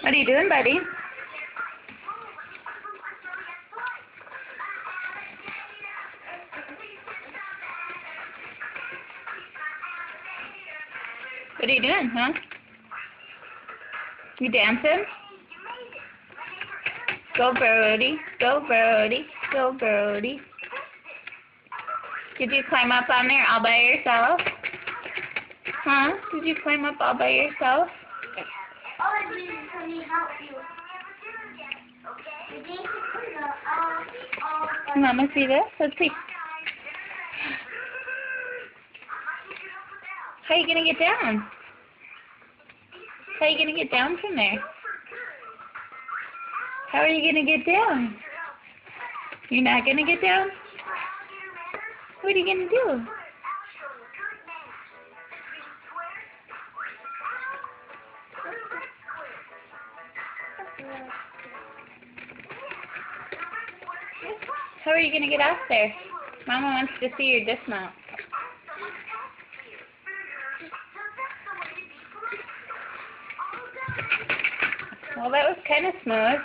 What are you doing, buddy? What are you doing, huh? You dancing? Go, Brody. Go, Brody. Go, Brody. Did you climb up on there all by yourself? Huh? Did you climb up all by yourself? Mama, see this? Let's see. How are you going to get down? How are you going to get down from there? How are you going to get down? You're not going to get down? What are you going to do? How are you going to get off there? Mama wants to see your dismount. Well, that was kind of smooth.